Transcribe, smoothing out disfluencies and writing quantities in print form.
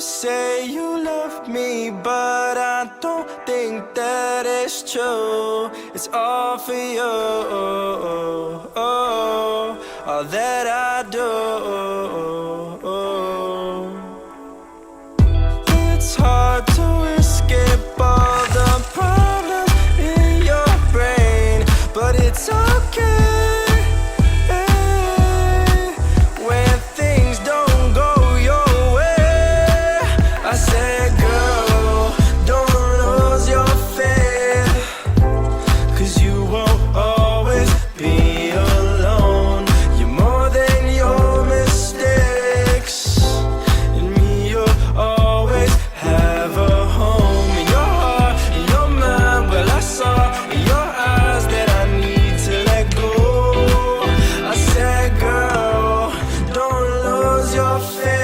say you love me, but I don't think that it's true. It's all for you, all that I do. It's hard to escape all the problems in your brain, but it's okay. Your face.